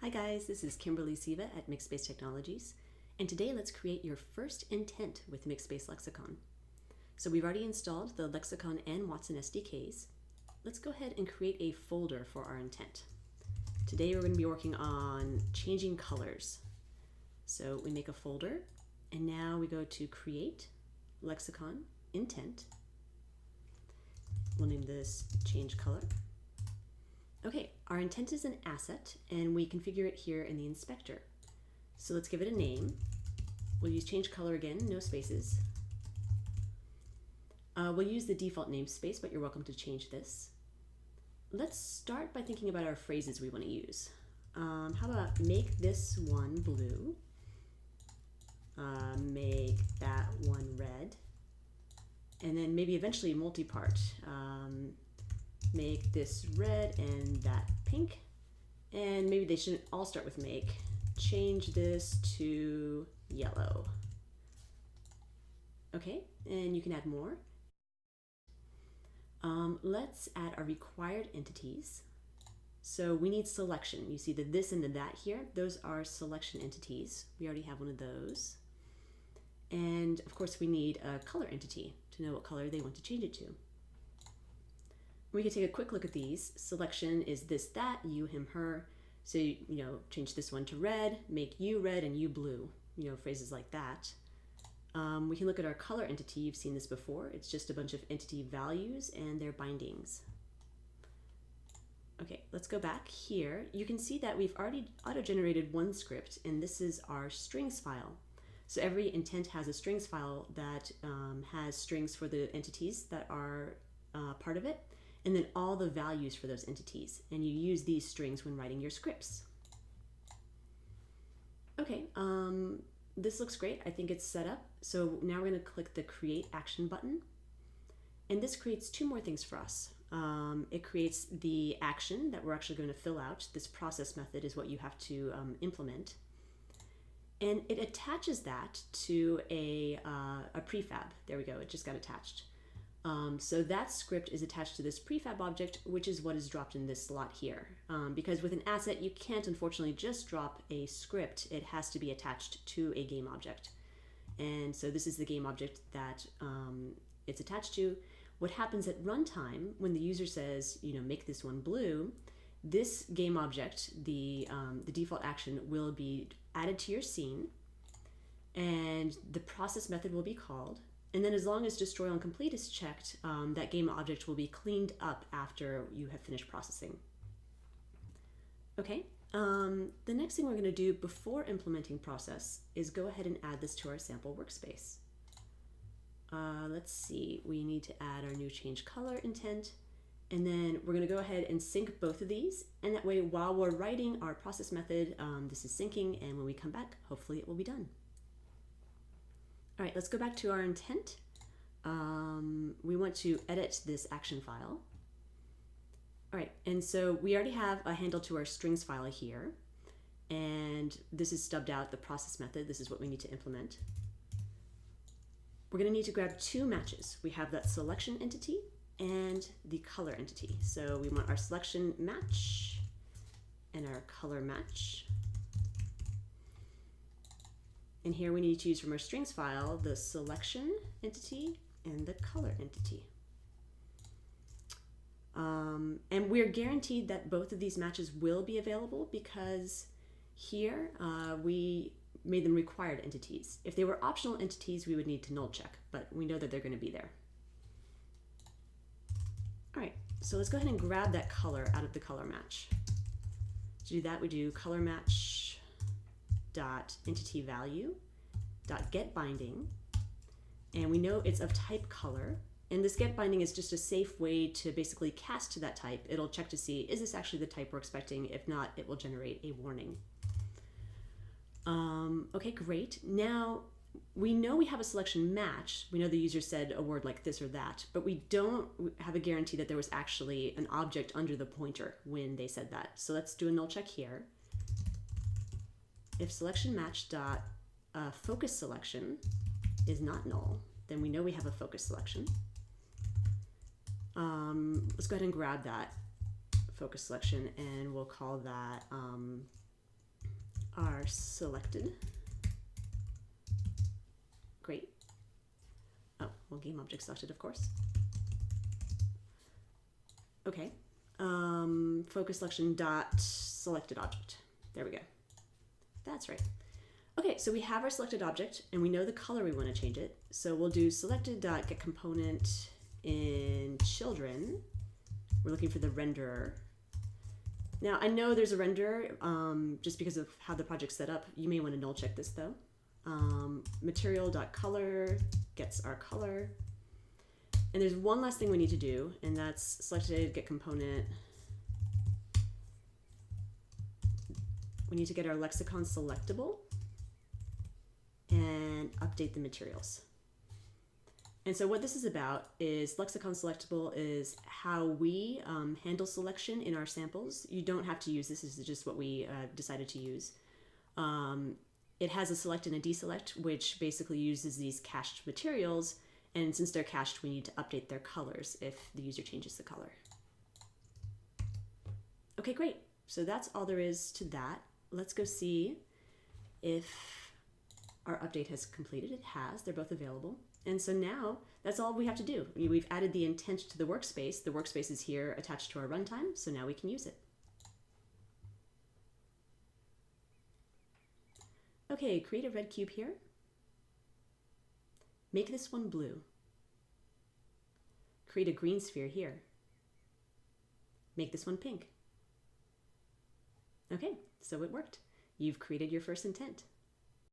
Hi guys, this is Kimberly Siva at Mixed Space Technologies, and today let's create your first intent with Mixed Space Lexicon. So we've already installed the Lexicon and Watson SDKs. Let's go ahead and create a folder for our intent. Today we're going to be working on changing colors. So we make a folder, and now we go to Create, Lexicon, Intent. We'll name this Change Color. Okay, our intent is an asset, and we configure it here in the inspector. So let's give it a name. We'll use change color again, no spaces. We'll use the default namespace, but you're welcome to change this. Let's start by thinking about our phrases we want to use. How about make this one blue, make that one red, and then maybe eventually multi-part. Make this red and that pink, and maybe they shouldn't all start with make. Change this to yellow. Okay, and you can add more. Let's add our required entities. So we need selection. You see the this and the that here. Those are selection entities. We already have one of those. And of course we need a color entity to know what color they want to change it to. We can take a quick look at these. Selection is this, that, you, him, her. So, change this one to red, make you red and you blue, phrases like that. We can look at our color entity. You've seen this before. It's just a bunch of entity values and their bindings. Okay, let's go back here. You can see that we've already auto-generated one script, and this is our strings file. So every intent has a strings file that has strings for the entities that are part of it, and then all the values for those entities. And you use these strings when writing your scripts. Okay, this looks great. I think it's set up. So now we're going to click the Create Action button. And this creates two more things for us. It creates the action that we're actually going to fill out. This process method is what you have to implement. And it attaches that to a prefab. There we go, it just got attached. So that script is attached to this prefab object, which is what is dropped in this slot here. Because with an asset, you can't unfortunately just drop a script. It has to be attached to a game object. And so this is the game object that it's attached to. What happens at runtime when the user says, make this one blue, this game object, the default action, will be added to your scene, and the process method will be called. And then as long as destroy on complete is checked, that game object will be cleaned up after you have finished processing. Okay, the next thing we're going to do before implementing process is go ahead and add this to our sample workspace. Let's see, we need to add our new change color intent, and then we're going to go ahead and sync both of these, and that way while we're writing our process method, this is syncing, and when we come back, hopefully it will be done. All right, let's go back to our intent. We want to edit this action file. All right, and so we already have a handle to our strings file here, and this is stubbed out the process method. This is what we need to implement. We're going to need to grab two matches. We have that selection entity and the color entity. So we want our selection match and our color match. And here we need to use from our strings file the selection entity and the color entity. And we're guaranteed that both of these matches will be available because here we made them required entities. If they were optional entities, we would need to null check, but we know that they're going to be there. All right, so let's go ahead and grab that color out of the color match. To do that, we do color match dot entity value dot get binding, and we know it's of type color, and this get binding is just a safe way to basically cast to that type. It'll check to see, is this actually the type we're expecting? If not, it will generate a warning. Okay, great. Now we know we have a selection match. We know the user said a word like this or that, but we don't have a guarantee that there was actually an object under the pointer when they said that. So let's do a null check here. If selection match dot focus selection is not null, then we know we have a focus selection. Let's go ahead and grab that focus selection, and we'll call that selected. Great. Oh, well, game object selected, of course. Okay. Focus selection dot selected object. There we go. That's right. Okay, so we have our selected object and we know the color we want to change it. So we'll do selected dot get component in children. We're looking for the renderer. Now I know there's a renderer just because of how the project's set up. You may want to null check this though. Material.color gets our color. And there's one last thing we need to do, and that's selected get component. We need to get our lexicon selectable and update the materials. And so what this is about is lexicon selectable is how we handle selection in our samples. You don't have to use this. This is just what we decided to use. It has a select and a deselect, which basically uses these cached materials. And since they're cached, we need to update their colors if the user changes the color. Okay, great. So that's all there is to that. Let's go see if our update has completed. It has. They're both available. And so now that's all we have to do. We've added the intent to the workspace. The workspace is here attached to our runtime, so now we can use it. Okay, create a red cube here. Make this one blue. Create a green sphere here. Make this one pink. Okay, so it worked. You've created your first intent.